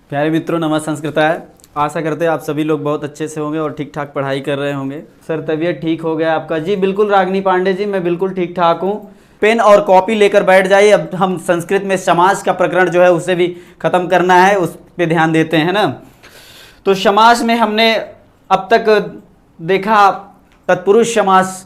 प्यारे मित्रों, नमः संस्कृताय। आशा करते हैं आप सभी लोग बहुत अच्छे से होंगे और ठीक ठाक पढ़ाई कर रहे होंगे। सर तबीयत ठीक हो गया आपका? जी बिल्कुल रागिनी पांडे जी, मैं बिल्कुल ठीक ठाक हूँ। पेन और कॉपी लेकर बैठ जाइए। अब हम संस्कृत में समास का प्रकरण जो है उसे भी खत्म करना है, उस पर ध्यान देते हैं ना। तो समास में हमने अब तक देखा तत्पुरुष समास।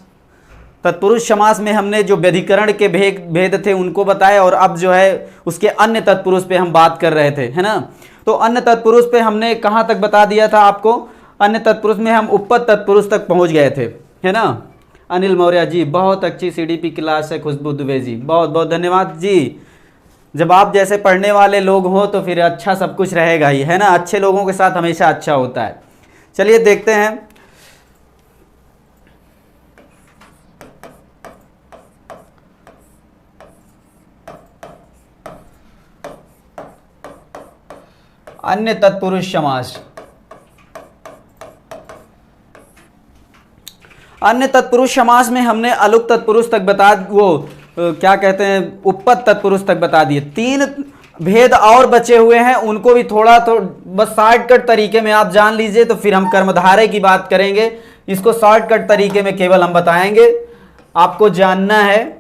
तत्पुरुष समास में हमने जो व्यधिकरण के भेद थे उनको बताया, और अब जो है उसके अन्य तत्पुरुष पे हम बात कर रहे थे, है ना। तो अन्य तत्पुरुष पे हमने कहाँ तक बता दिया था आपको? अन्य तत्पुरुष में हम उपपद तत्पुरुष तक पहुँच गए थे, है ना। अनिल मौर्य जी, बहुत अच्छी सीडीपी क्लास है। खुशबू दुबे जी, बहुत बहुत धन्यवाद जी। जब आप जैसे पढ़ने वाले लोग हों तो फिर अच्छा सब कुछ रहेगा ही, है ना। अच्छे लोगों के साथ हमेशा अच्छा होता है। चलिए देखते हैं। अन्य तत्पुरुष समास। अन्य तत्पुरुष समास में हमने अलुक तत्पुरुष तक क्या कहते हैं, उपपद तत्पुरुष तक बता दिए। 3 भेद और बचे हुए हैं, उनको भी थोड़ा तो बस शॉर्टकट तरीके में आप जान लीजिए, तो फिर हम कर्मधारय की बात करेंगे। इसको शॉर्टकट तरीके में केवल हम बताएंगे, आपको जानना है।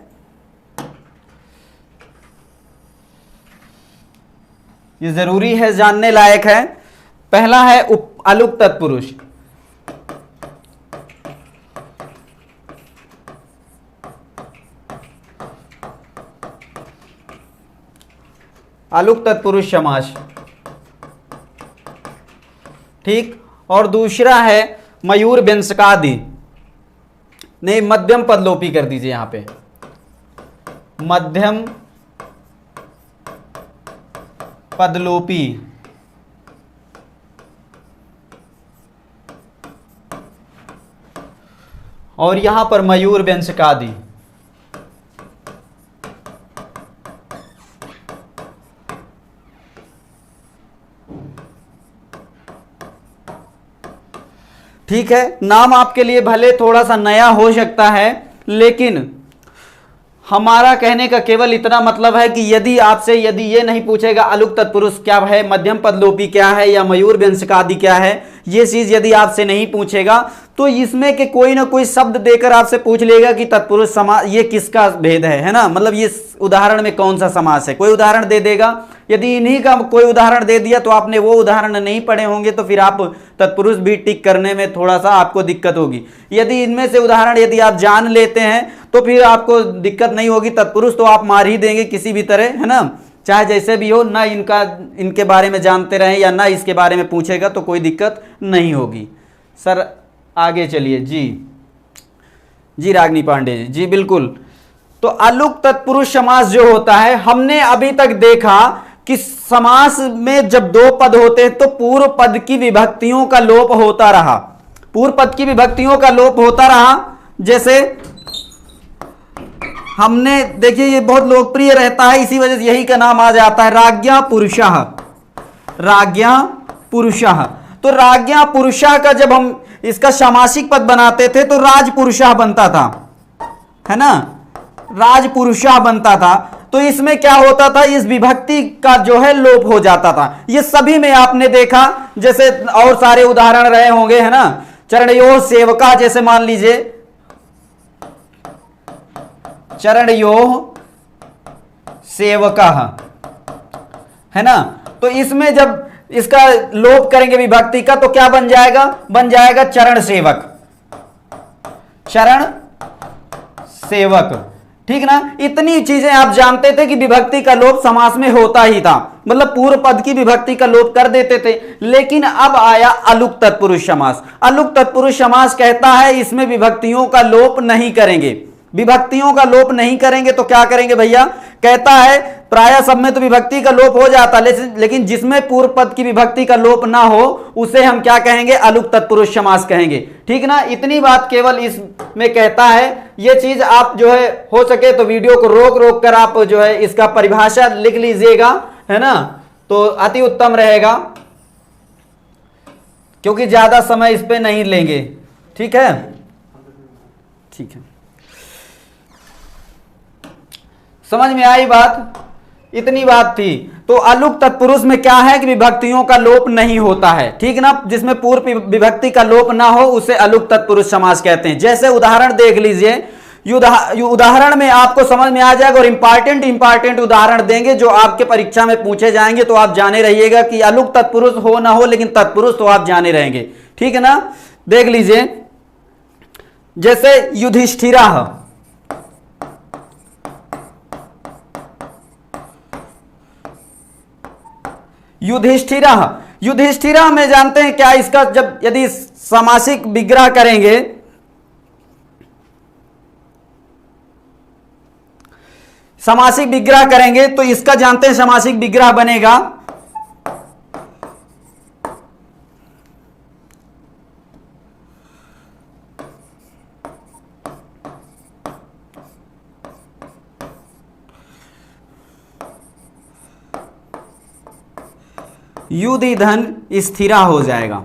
ये जरूरी है, जानने लायक है। पहला है अलुक तत्पुरुष। अलुक तत्पुरुष समास, ठीक। और दूसरा है मयूर व्यंजकादि। नहीं, मध्यम पदलोपी कर दीजिए यहां पे, मध्यम पदलोपी। और यहां पर मयूर व्यंजकादि। ठीक है, नाम आपके लिए भले थोड़ा सा नया हो सकता है, लेकिन हमारा कहने का केवल इतना मतलब है कि यदि ये नहीं पूछेगा अलुक तत्पुरुष क्या है, मध्यम पदलोपी क्या है, या मयूर व्यंजकादि क्या है, ये चीज यदि आपसे नहीं पूछेगा तो इसमें के कोई ना कोई शब्द देकर आपसे पूछ लेगा कि तत्पुरुष समास ये किसका भेद है ना। मतलब ये उदाहरण में कौन सा समास है, कोई उदाहरण दे देगा। यदि इन्हीं का कोई उदाहरण दे दिया तो आपने वो उदाहरण नहीं पढ़े होंगे, तो फिर आप तत्पुरुष भी टिक करने में थोड़ा सा आपको दिक्कत होगी। यदि इनमें से उदाहरण यदि आप जान लेते हैं तो फिर आपको दिक्कत नहीं होगी। तत्पुरुष तो आप मार ही देंगे किसी भी तरह, है ना। चाहे जैसे भी हो, ना इनके बारे में जानते रहें या ना इसके बारे में पूछेगा तो कोई दिक्कत नहीं होगी। सर आगे चलिए जी रागिनी पांडे जी बिल्कुल। तो अलुक तत्पुरुष समास जो होता है, हमने अभी तक देखा कि समास में जब 2 पद होते हैं तो पूर्व पद की विभक्तियों का लोप होता रहा। पूर्व पद की विभक्तियों का लोप होता रहा। जैसे हमने देखिए, ये बहुत लोकप्रिय रहता है, इसी वजह से यही का नाम आ जाता है राज्ञा पुरुषः। राज्ञा पुरुषः। तो राज्ञा पुरुषः का जब हम इसका सामासिक पद बनाते थे तो राजपुरुषः बनता था, है ना। राजपुरुषः बनता था। तो इसमें क्या होता था, इस विभक्ति का जो है लोप हो जाता था। ये सभी में आपने देखा, जैसे और सारे उदाहरण रहे होंगे, है ना। चरणयोः सेवका, जैसे मान लीजिए चरणयोः सेवकः, है ना। तो इसमें जब इसका लोप करेंगे विभक्ति का तो क्या बन जाएगा? बन जाएगा चरण सेवक। चरण सेवक, ठीक ना। इतनी चीजें आप जानते थे कि विभक्ति का लोप समास में होता ही था, मतलब पूर्व पद की विभक्ति का लोप कर देते थे। लेकिन अब आया अलुक तत्पुरुष समास। अलुक तत्पुरुष समास कहता है इसमें विभक्तियों का लोप नहीं करेंगे। विभक्तियों का लोप नहीं करेंगे तो क्या करेंगे भैया? कहता है प्रायः सब में तो विभक्ति का लोप हो जाता, लेकिन जिसमें पूर्व पद की विभक्ति का लोप ना हो उसे हम क्या कहेंगे? अलुक तत्पुरुष समास कहेंगे, ठीक ना। इतनी बात केवल इसमें कहता है। ये चीज आप जो है हो सके तो वीडियो को रोक रोक कर आप जो है इसका परिभाषा लिख लीजिएगा, है ना, तो अति उत्तम रहेगा, क्योंकि ज्यादा समय इस पे नहीं लेंगे, ठीक है। ठीक है, समझ में आई बात? इतनी बात थी। तो अलुक तत्पुरुष में क्या है कि विभक्तियों का लोप नहीं होता है, ठीक ना, जिसमें पूर्व विभक्ति का लोप ना हो उसे अलुक तत्पुरुष समास कहते हैं। जैसे उदाहरण देख लीजिए, उदाहरण में आपको समझ में आ जाएगा और इंपॉर्टेंट उदाहरण देंगे जो आपके परीक्षा में पूछे जाएंगे, तो आप जाने रहिएगा कि अलुक तत्पुरुष हो ना हो लेकिन तत्पुरुष तो आप जाने रहेंगे, ठीक है ना। देख लीजिए, जैसे युधिष्ठिरा, युधिष्ठिरा में जानते हैं क्या, इसका जब यदि सामासिक विग्रह करेंगे, सामासिक विग्रह करेंगे तो इसका जानते हैं सामासिक विग्रह बनेगा युधिधन स्थिरा हो जाएगा,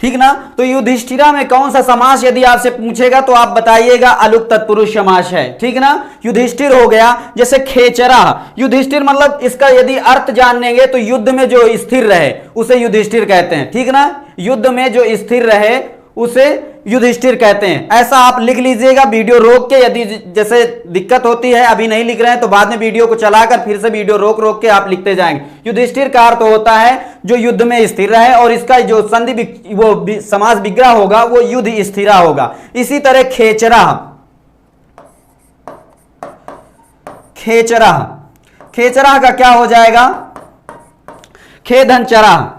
ठीक ना। तो युधिष्ठिरा में कौन सा समास यदि आपसे पूछेगा तो आप बताइएगा अलुक तत्पुरुष समास है, ठीक ना। युधिष्ठिर हो गया। जैसे खेचरा, युधिष्ठिर मतलब इसका यदि अर्थ जानेंगे तो युद्ध में जो स्थिर रहे उसे युधिष्ठिर कहते हैं, ठीक ना। युद्ध में जो स्थिर रहे उसे युधिष्ठिर कहते हैं। ऐसा आप लिख लीजिएगा वीडियो रोक के, यदि जैसे दिक्कत होती है अभी नहीं लिख रहे हैं तो बाद में वीडियो को चलाकर फिर से वीडियो रोक रोक के आप लिखते जाएंगे। युधिष्ठिर का अर्थ होता है जो युद्ध में स्थिर रहे और इसका जो संधि वो समास विग्रह होगा वो युद्ध स्थिरा होगा। इसी तरह खेचरा, खेचरा का क्या हो जाएगा, खेदनचरा,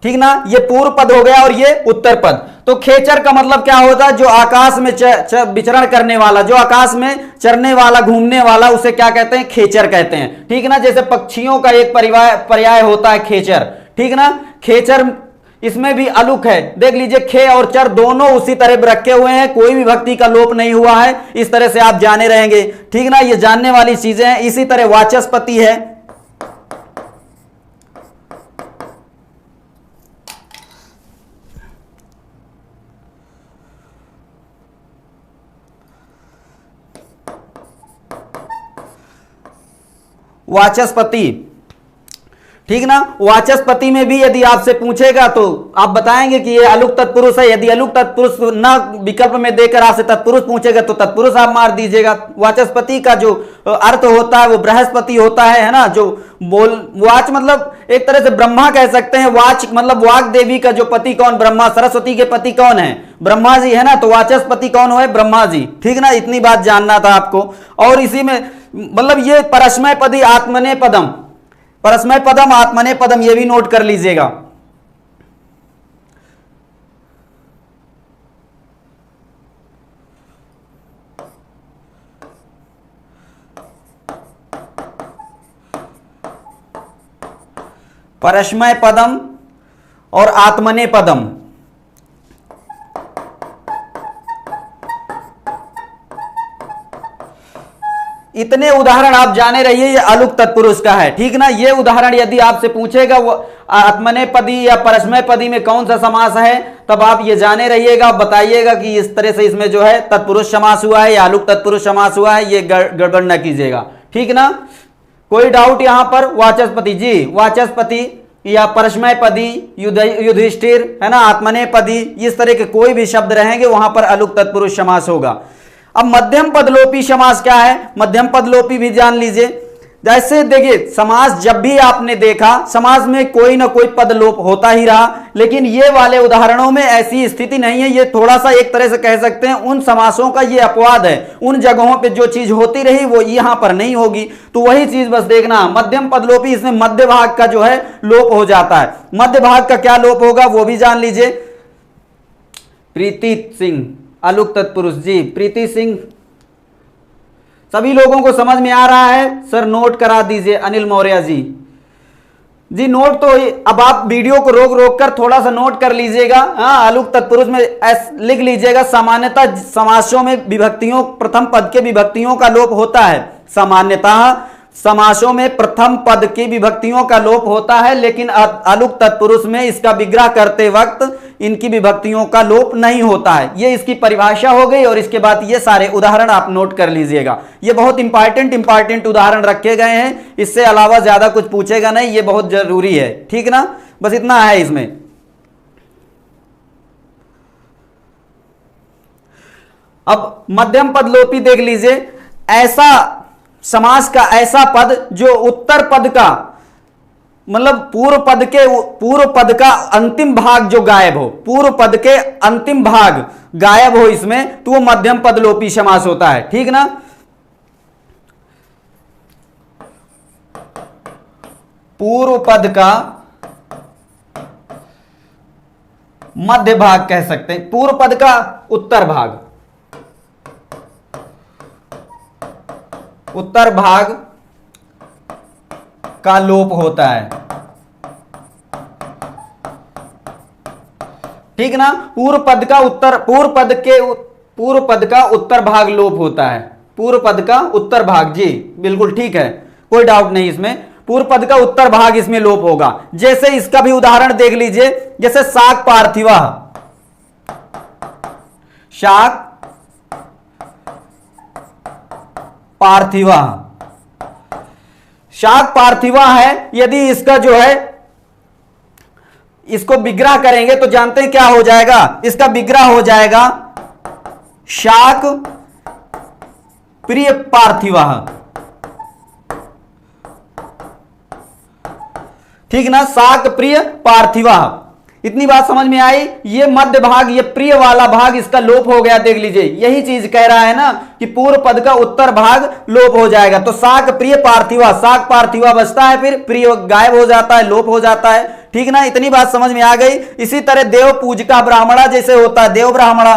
ठीक ना। ये पूर्व पद हो गया और ये उत्तर पद। तो खेचर का मतलब क्या होता है, जो आकाश में विचरण करने वाला, जो आकाश में चरने वाला, घूमने वाला, उसे क्या कहते हैं, खेचर कहते हैं, ठीक ना। जैसे पक्षियों का एक पर्याय होता है खेचर, ठीक ना। खेचर इसमें भी अलुक है, देख लीजिए खे और चर दोनों उसी तरह रखे हुए हैं, कोई भी विभक्ति का लोप नहीं हुआ है। इस तरह से आप जाने रहेंगे, ठीक ना। ये जानने वाली चीजें हैं। इसी तरह वाचस्पति है, वाचस्पति, ठीक ना। वाचस्पति में भी यदि आपसे पूछेगा तो आप बताएंगे कि ये अलुक तत्पुरुष है। यदि अलुक तत्पुरुष ना विकल्प में देकर आपसे तत्पुरुष पूछेगा तो तत्पुरुष आप मार दीजिएगा। वाचस्पति का जो अर्थ होता है वो बृहस्पति होता है ना। जो वाच मतलब एक तरह से ब्रह्मा कह सकते हैं। वाच मतलब वाग देवी का जो पति कौन, ब्रह्मा। सरस्वती के पति कौन है, ब्रह्मा जी है ना। तो वाचस्पति कौन है, ब्रह्मा जी, ठीक ना। इतनी बात जानना था आपको। और इसी में मतलब ये परस्मय पदी आत्मने पदम, परस्मय पदम आत्मने पदम, ये भी नोट कर लीजिएगा। परस्मय पदम और आत्मने पदम, इतने उदाहरण आप जाने रहिए। ये अलुक तत्पुरुष का है, ठीक ना। ये उदाहरण यदि आपसे पूछेगा वो आत्मने पदी या परस्मय पदी में कौन सा समास है, तब आप ये जाने रहिएगा, बताइएगा कि इस तरह से इसमें जो है तत्पुरुष समास हुआ है या अलुक तत्पुरुष समास हुआ है। ये गड़बड़ न कीजिएगा, ठीक ना। कोई डाउट यहां पर? वाचस्पति जी, वाचस्पति या परस्मय पदी, युधिष्ठिर है ना, आत्मने पदी, इस तरह के कोई भी शब्द रहेंगे वहां पर अलुक तत्पुरुष समास होगा। अब मध्यम पदलोपी समास क्या है, मध्यम पदलोपी भी जान लीजिए। जैसे देखिए समास जब भी आपने देखा, समास में कोई ना कोई पदलोप होता ही रहा, लेकिन ये वाले उदाहरणों में ऐसी स्थिति नहीं है। ये थोड़ा सा एक तरह से कह सकते हैं उन समासों का ये अपवाद है। उन जगहों पे जो चीज होती रही वो यहां पर नहीं होगी। तो वही चीज बस देखना, मध्यम पदलोपी, इसमें मध्य भाग का जो है लोप हो जाता है। मध्य भाग का क्या लोप होगा वो भी जान लीजिए। प्रीति सिंह, अलुक तत्पुरुष जी, प्रीति सिंह, सभी लोगों को समझ में आ रहा है? सर नोट करा दीजिए। अनिल मौर्य जी, जी नोट तो अब आप वीडियो को रोक रोक कर थोड़ा सा नोट कर लीजिएगा। हाँ, अलुक तत्पुरुष में लिख लीजिएगा। सामान्यतः समासों में विभक्तियों, प्रथम पद के विभक्तियों का लोप होता है। सामान्यतः समासों में प्रथम पद की विभक्तियों का लोप होता है, लेकिन अलुक तत्पुरुष में इसका विग्रह करते वक्त इनकी विभक्तियों का लोप नहीं होता है। ये इसकी परिभाषा हो गई और इसके बाद ये सारे उदाहरण आप नोट कर लीजिएगा। ये बहुत इंपॉर्टेंट उदाहरण रखे गए हैं, इससे अलावा ज्यादा कुछ पूछेगा नहीं, ये बहुत जरूरी है, ठीक ना, बस इतना है इसमें। अब मध्यम पद लोपी देख लीजिए, ऐसा समास का ऐसा पद जो उत्तर पद का मतलब पूर्व पद का अंतिम भाग जो गायब हो, पूर्व पद के अंतिम भाग गायब हो इसमें, तो वो मध्यम पद लोपी समास होता है, ठीक ना। पूर्व पद का मध्य भाग कह सकते हैं, पूर्व पद का उत्तर भाग, उत्तर भाग का लोप होता है, ठीक ना। पूर्व पद का उत्तर भाग लोप होता है, पूर्व पद का उत्तर भाग, जी बिल्कुल ठीक है, कोई डाउट नहीं इसमें, पूर्व पद का उत्तर भाग इसमें लोप होगा। जैसे इसका भी उदाहरण देख लीजिए, जैसे शाक पार्थिवा, शाक पार्थिवा, शाक पार्थिवा है, यदि इसका जो है इसको विग्रह करेंगे तो जानते हैं क्या हो जाएगा, इसका विग्रह हो जाएगा शाक प्रिय पार्थिवा, ठीक ना, शाक प्रिय पार्थिवा। इतनी बात समझ में आई। ये मध्य भाग, ये प्रिय वाला भाग इसका लोप हो गया, देख लीजिए, यही चीज कह रहा है ना कि पूर्व पद का उत्तर भाग लोप हो जाएगा, तो शाक प्रिय पार्थिवा, शाक पार्थिवा बचता है, फिर प्रिय गायब हो जाता है, लोप हो जाता है, ठीक ना। इतनी बात समझ में आ गई। इसी तरह देव पूजका ब्राह्मणा जैसे होता है, देव ब्राह्मणा,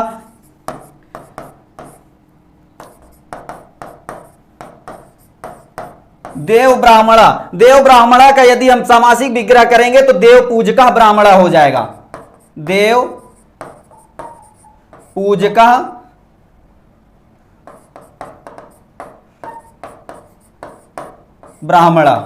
देव ब्राह्मणा, देव ब्राह्मणा का यदि हम सामासिक विग्रह करेंगे तो देव पूजका ब्राह्मणा हो जाएगा, देव पूजका ब्राह्मणा,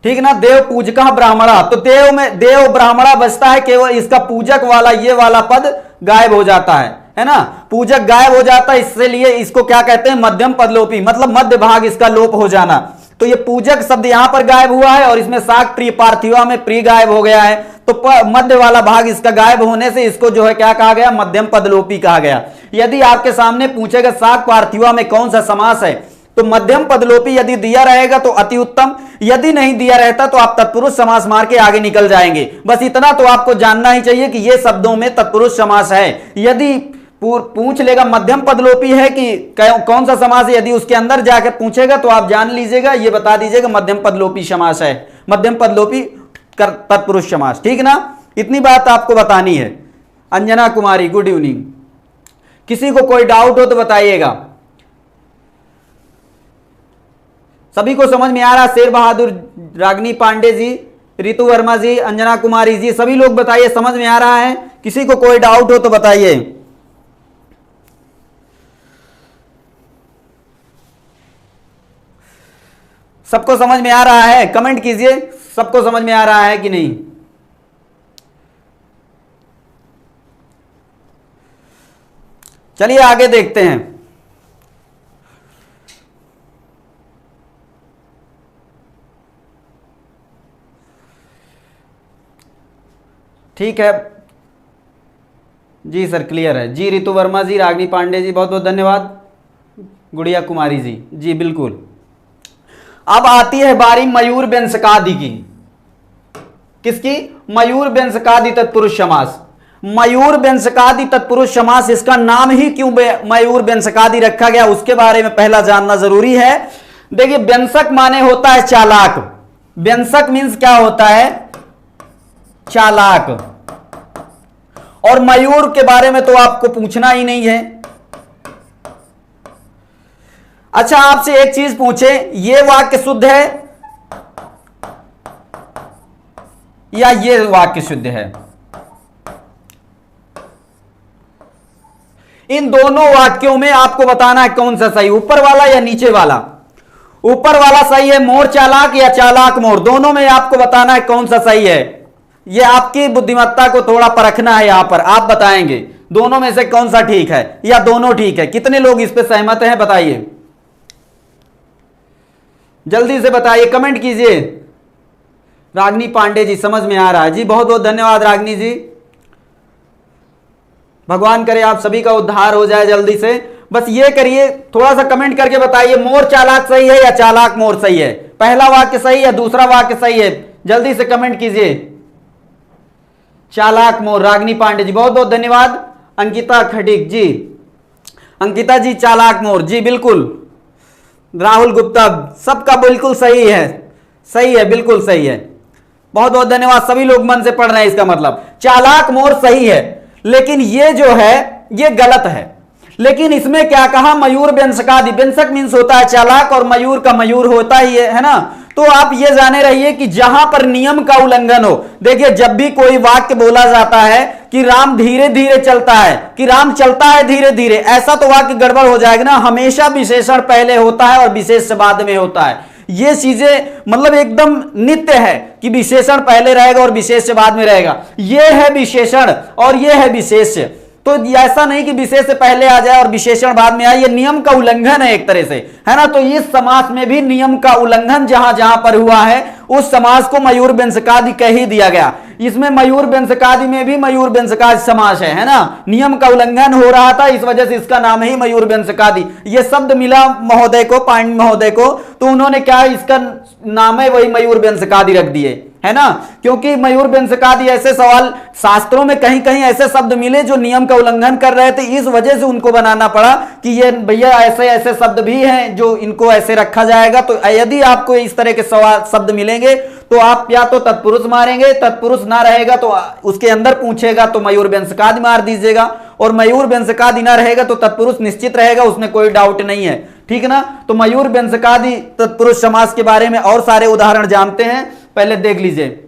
ठीक ना, देव पूजका ब्राह्मणा। तो देव में देव ब्राह्मणा बचता है, केवल इसका पूजक वाला ये वाला पद गायब हो जाता है ना, पूजक गायब हो जाता है, इसलिए इसको क्या कहते हैं, मध्यम पद लोपी, मतलब मध्य भाग इसका लोप हो जाना। तो ये पूजक शब्द यहां पर गायब हुआ है और इसमें शाक प्रिय पार्थिवा में प्रिय गायब हो गया है, तो मध्य वाला भाग इसका गायब होने से इसको जो है क्या कहा गया, मध्यम पदलोपी कहा गया। यदि आपके सामने पूछेगा शाक पार्थिवा में कौन सा समास है, तो मध्यम पदलोपी यदि दिया रहेगा तो अति उत्तम, यदि नहीं दिया रहता तो आप तत्पुरुष समास मार के आगे निकल जाएंगे। बस इतना तो आपको जानना ही चाहिए कि ये शब्दों में तत्पुरुष समास है। यदि पूछ लेगा मध्यम पदलोपी है कि कौन सा समास है, यदि उसके अंदर जाकर पूछेगा तो आप जान लीजिएगा, ये बता दीजिएगा मध्यम पदलोपी समास है, मध्यम पदलोपी तत्पुरुष समास, ठीक ना। इतनी बात आपको बतानी है। अंजना कुमारी गुड इवनिंग, किसी को कोई डाउट हो तो बताइएगा। सभी को समझ में आ रहा, शेर बहादुर, रागिनी पांडे जी, रितु वर्मा जी, अंजना कुमारी जी, सभी लोग बताइए समझ में आ रहा है। किसी को कोई डाउट हो तो बताइए। सबको समझ में आ रहा है, कमेंट कीजिए, सबको समझ में आ रहा है कि नहीं। चलिए आगे देखते हैं। ठीक है जी सर, क्लियर है जी। रितु वर्मा जी, रागिनी पांडे जी, बहुत बहुत धन्यवाद। गुड़िया कुमारी जी, जी बिल्कुल। अब आती है बारी मयूर व्यंजकादि की। किसकी? मयूर व्यंजकादि तत्पुरुष समास। मयूर व्यंजकादि तत्पुरुष समास, इसका नाम ही क्यों मयूर व्यंजकादि रखा गया उसके बारे में पहला जानना जरूरी है। देखिए, व्यंजक माने होता है चालाक। व्यंजक मीन्स क्या होता है? चालाक। और मयूर के बारे में तो आपको पूछना ही नहीं है। अच्छा, आपसे एक चीज पूछे, ये वाक्य शुद्ध है या ये वाक्य शुद्ध है? इन दोनों वाक्यों में आपको बताना है कौन सा सही, ऊपर वाला या नीचे वाला। ऊपर वाला सही है, मोर चालाक, या चालाक मोर, दोनों में आपको बताना है कौन सा सही है। ये आपकी बुद्धिमत्ता को थोड़ा परखना है। यहां पर आप बताएंगे दोनों में से कौन सा ठीक है या दोनों ठीक है। कितने लोग इस पे सहमत हैं बताइए, जल्दी से बताइए, कमेंट कीजिए। रागनी पांडे जी, समझ में आ रहा है जी, बहुत बहुत धन्यवाद रागनी जी। भगवान करे आप सभी का उद्धार हो जाए जल्दी से। बस ये करिए, थोड़ा सा कमेंट करके बताइए मोर चालाक सही है या चालाक मोर सही है, पहला वाक्य सही है दूसरा वाक्य सही है, जल्दी से कमेंट कीजिए। चालाक मोर, रागनी पांडे जी बहुत बहुत धन्यवाद। अंकिता खटीक जी, अंकिता जी चालाक मोर जी बिल्कुल। राहुल गुप्ता, सबका बिल्कुल सही है, सही है, बिल्कुल सही है, बहुत बहुत धन्यवाद। सभी लोग मन से पढ़ रहे हैं, इसका मतलब चालाक मोर सही है, लेकिन ये जो है ये गलत है। लेकिन इसमें क्या कहा, मयूर व्यंजकादि, व्यंजक मीन्स होता है चालाक और मयूर का मयूर होता ही है ना। तो आप ये जाने रहिए कि जहां पर नियम का उल्लंघन हो, देखिए जब भी कोई वाक्य बोला जाता है कि राम धीरे धीरे चलता है, कि राम चलता है धीरे धीरे, ऐसा तो वाक्य गड़बड़ हो जाएगा ना। हमेशा विशेषण पहले होता है और विशेष बाद में होता है। ये चीजें मतलब एकदम नित्य है कि विशेषण पहले रहेगा और विशेष बाद में रहेगा। ये है विशेषण और ये है विशेष। तो ऐसा नहीं कि विशेष से पहले आ जाए और विशेषण बाद में आए, ये नियम का उल्लंघन है एक तरह से, है ना। तो इस समास में भी नियम का उल्लंघन जहां जहां पर हुआ है उस समास को मयूर व्यंजकादि कह ही दिया गया। इसमें मयूर व्यंजकादि में भी मयूर व्यंजकादि समास है ना। नियम का उल्लंघन हो रहा था, इस वजह से इसका नाम ही मयूर व्यंजकादि। ये शब्द मिला महोदय को, पाणिनि महोदय को, तो उन्होंने क्या इसका नाम है वही मयूर व्यंजकादि रख दिए, है ना। क्योंकि मयूर व्यंजकादि ऐसे सवाल शास्त्रों में कहीं कहीं ऐसे शब्द मिले जो नियम का उल्लंघन कर रहे थे, इस वजह से उनको बनाना पड़ा कि ये भैया ऐसे ऐसे शब्द भी हैं जो इनको ऐसे रखा जाएगा। तो यदि आपको इस तरह के सवाल शब्द मिलेंगे तो आप या तो तत्पुरुष मारेंगे, तत्पुरुष ना रहेगा तो उसके अंदर पूछेगा तो मयूर व्यंजकादि मार दीजिएगा, और मयूर व्यंजकादि ना रहेगा तो तत्पुरुष निश्चित रहेगा, उसमें कोई डाउट नहीं है, ठीक ना। तो मयूर व्यंजकादि तत्पुरुष समास के बारे में और सारे उदाहरण जानते हैं, पहले देख लीजिए।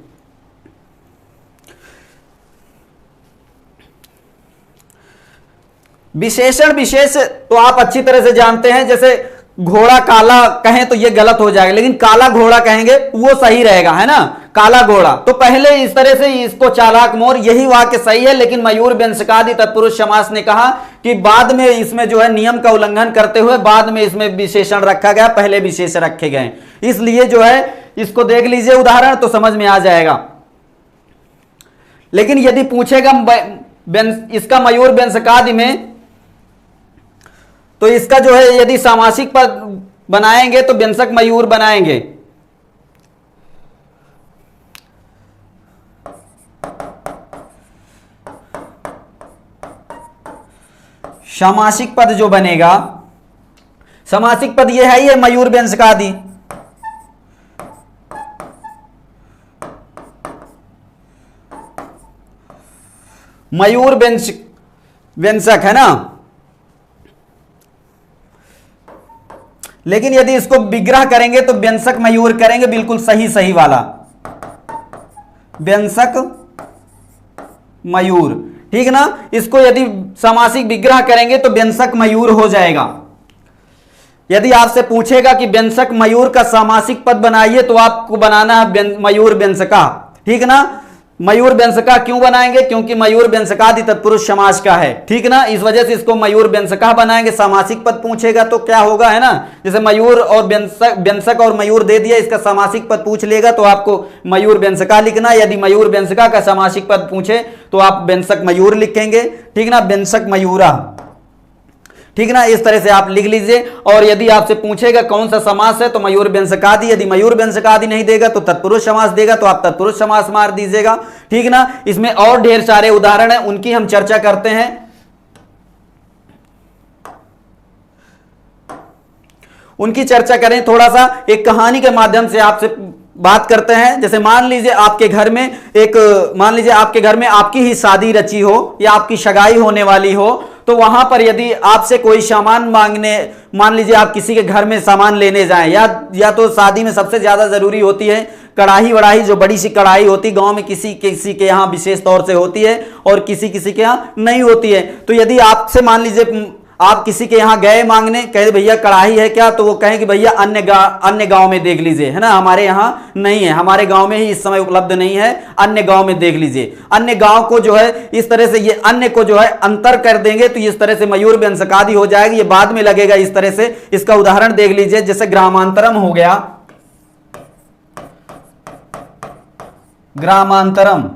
विशेषण विशेष तो आप अच्छी तरह से जानते हैं, जैसे घोड़ा काला कहें तो ये गलत हो जाएगा, लेकिन काला घोड़ा कहेंगे वो सही रहेगा, है ना। काला घोड़ा तो पहले इस तरह से इसको चालाक मोर, यही वाक्य सही है। लेकिन मयूर व्यंजकादि तत्पुरुष समास ने कहा कि बाद में इसमें जो है नियम का उल्लंघन करते हुए बाद में इसमें विशेषण रखा गया, पहले विशेष रखे गए, इसलिए जो है इसको देख लीजिए उदाहरण तो समझ में आ जाएगा। लेकिन यदि पूछेगा इसका मयूर व्यंजकादि में, तो इसका जो है यदि सामासिक पद बनाएंगे तो व्यंजक मयूर बनाएंगे। सामासिक पद जो बनेगा, सामासिक पद ये है, ये मयूर व्यंजकादि। मयूर व्यंजक है ना। लेकिन यदि इसको विग्रह करेंगे तो व्यंजक मयूर करेंगे, बिल्कुल सही सही वाला व्यंजक मयूर, ठीक ना। इसको यदि सामासिक विग्रह करेंगे तो व्यंजक मयूर हो जाएगा। यदि आपसे पूछेगा कि व्यंजक मयूर का सामासिक पद बनाइए तो आपको बनाना है मयूर व्यंजका, ठीक ना। मयूर व्यंजका क्यों बनाएंगे, क्योंकि मयूर व्यंजकादि तत्पुरुष समास का है, ठीक ना। इस वजह से इसको मयूर व्यंजका बनाएंगे। सामासिक पद पूछेगा तो क्या होगा, है ना। जैसे मयूर और व्यंजक और मयूर दे दिया, इसका सामासिक पद पूछ लेगा तो आपको मयूर व्यंजका लिखना। यदि मयूर व्यंजका का सामासिक पद पूछे तो आप व्यंजक मयूर लिखेंगे, ठीक ना, व्यंजक मयूरा, ठीक ना। इस तरह से आप लिख लीजिए। और यदि आपसे पूछेगा कौन सा समास है तो मयूर व्यंजकादि, यदि मयूर व्यंजकादि नहीं देगा तो तत्पुरुष समास देगा तो आप तत्पुरुष समास मार दीजिएगा, ठीक ना। इसमें और ढेर सारे उदाहरण हैं, उनकी हम चर्चा करते हैं। उनकी चर्चा करें, थोड़ा सा एक कहानी के माध्यम से आपसे बात करते हैं। जैसे मान लीजिए आपके घर में आपकी ही शादी रची हो या आपकी सगाई होने वाली हो, तो वहां पर यदि आपसे कोई सामान मांगने, मान लीजिए आप किसी के घर में सामान लेने जाएं, या तो शादी में सबसे ज्यादा जरूरी होती है कढ़ाई वढ़ाई, जो बड़ी सी कढ़ाई होती गांव में किसी किसी के यहाँ विशेष तौर से होती है और किसी किसी के यहाँ नहीं होती है। तो यदि आपसे मान लीजिए आप किसी के यहाँ गए मांगने, कहे भैया कढ़ाई है क्या, तो वो कहें कि भैया अन्य गांव में देख लीजिए, है ना, हमारे यहाँ नहीं है, हमारे गांव में ही इस समय उपलब्ध नहीं है, अन्य गांव में देख लीजिए। अन्य गांव को जो है इस तरह से, ये अन्य को जो है अंतर कर देंगे तो इस तरह से मयूर व्यंजकादि हो जाएगी, ये बाद में लगेगा इस तरह से। इसका उदाहरण देख लीजिए, जैसे ग्रामांतरम हो गया, ग्रामांतरम।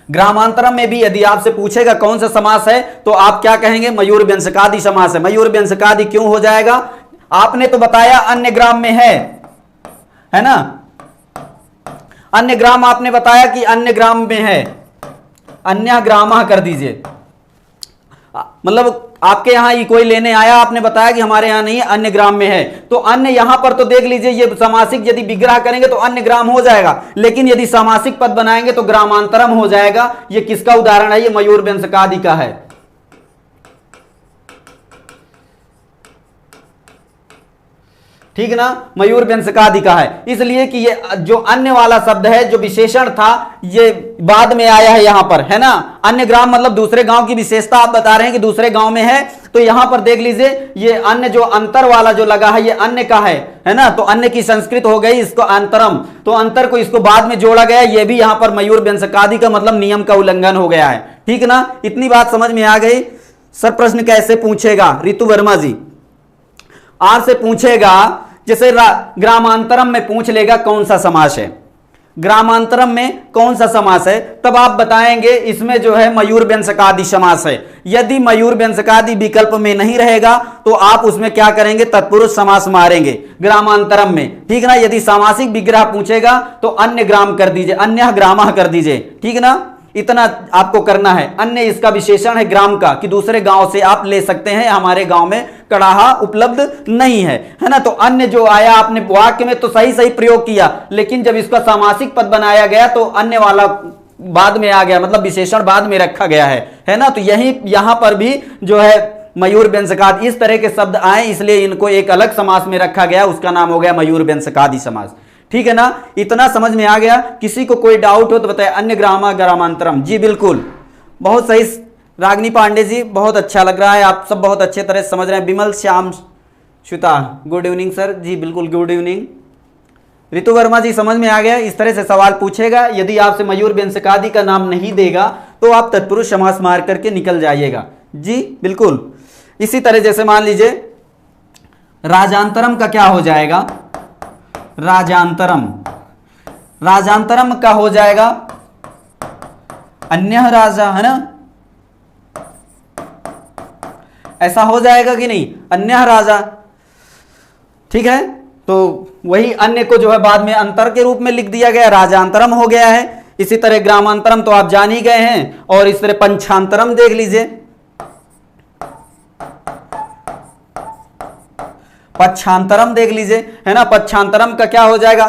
ग्रामांतरम में भी यदि आपसे पूछेगा कौन सा समास है तो आप क्या कहेंगे, मयूर व्यंजकादि समास है। मयूर व्यंजकादि क्यों हो जाएगा, आपने तो बताया अन्य ग्राम में है ना, अन्य ग्राम आपने बताया कि अन्य ग्राम में है, अन्य ग्रामः कर दीजिए, मतलब आपके यहां ही कोई लेने आया, आपने बताया कि हमारे यहां नहीं है, अन्य ग्राम में है, तो अन्य यहां पर तो देख लीजिए, ये सामासिक यदि विग्रह करेंगे तो अन्य ग्राम हो जाएगा, लेकिन यदि सामासिक पद बनाएंगे तो ग्रामांतरम हो जाएगा। ये किसका उदाहरण है, ये मयूर व्यंजकादि का है। ठीक ना, मयूर व्यंजकादि का है, इसलिए कि ये जो अन्य वाला शब्द है, जो विशेषण था, ये बाद में आया है यहां पर, है ना। अन्य ग्राम मतलब दूसरे गांव की विशेषता आप बता रहे हैं कि दूसरे गांव में है, तो यहां पर देख लीजिए ये अन्य जो अंतर वाला जो लगा है, ये अन्य का है ना, तो अन्य की संस्कृत हो गई, इसको अंतरम, तो अंतर को इसको बाद में जोड़ा गया, ये भी यहां पर मयूर व्यंजकादि का मतलब नियम का उल्लंघन हो गया है। ठीक ना, इतनी बात समझ में आ गई। सर प्रश्न कैसे पूछेगा, रितु वर्मा जी आर से पूछेगा, जैसे ग्रामांतरम में पूछ लेगा कौन सा समास है, ग्रामांतरम में कौन सा समास है, तब आप बताएंगे इसमें जो है मयूर व्यंजकादि समास है। यदि मयूर व्यंजकादि विकल्प में नहीं रहेगा तो आप उसमें क्या करेंगे, तत्पुरुष समास मारेंगे ग्रामांतरम में। ठीक ना, यदि सामासिक विग्रह पूछेगा तो अन्य ग्राम कर दीजिए, अन्य ग्रामः कर दीजिए। ठीक ना, इतना आपको करना है। अन्य इसका विशेषण है ग्राम का, कि दूसरे गांव से आप ले सकते हैं, हमारे गांव में कड़ाहा उपलब्ध नहीं है ना। तो अन्य जो आया, आपने वाक्य में तो सही सही प्रयोग किया, लेकिन जब इसका सामासिक पद बनाया गया तो अन्य वाला बाद में आ गया, मतलब विशेषण बाद में रखा गया है ना। तो यही यहां पर भी जो है मयूर व्यंजकादि, इस तरह के शब्द आए, इसलिए इनको एक अलग समास में रखा गया, उसका नाम हो गया मयूर व्यंजकादि समास। ठीक है ना, इतना समझ में आ गया। किसी को कोई डाउट हो तो बताए। अन्य ग्रामा ग्रामांतरम, जी बिल्कुल, बहुत सही रागिनी पांडे जी, बहुत अच्छा लग रहा है, आप सब बहुत अच्छे तरह से समझ रहे हैं। Vimal Shyam Shweta, good evening sir, जी बिल्कुल गुड इवनिंग। रितु वर्मा जी समझ में आ गया, इस तरह से सवाल पूछेगा, यदि आपसे मयूर व्यंजकादि का नाम नहीं देगा तो आप तत्पुरुष समास मार करके निकल जाइएगा। जी बिल्कुल, इसी तरह जैसे मान लीजिए राजांतरम का क्या हो जाएगा, राजांतरम, राजांतरम का हो जाएगा अन्य राजा, है ना, ऐसा हो जाएगा कि नहीं, अन्य राजा। ठीक है, तो वही अन्य को जो है बाद में अंतर के रूप में लिख दिया गया, राजांतरम हो गया है। इसी तरह ग्रामांतरम तो आप जान ही गए हैं, और इस तरह पंचांतरम देख लीजिए, पक्षांतरम देख लीजिए, है ना। पक्षांतरम का क्या हो जाएगा,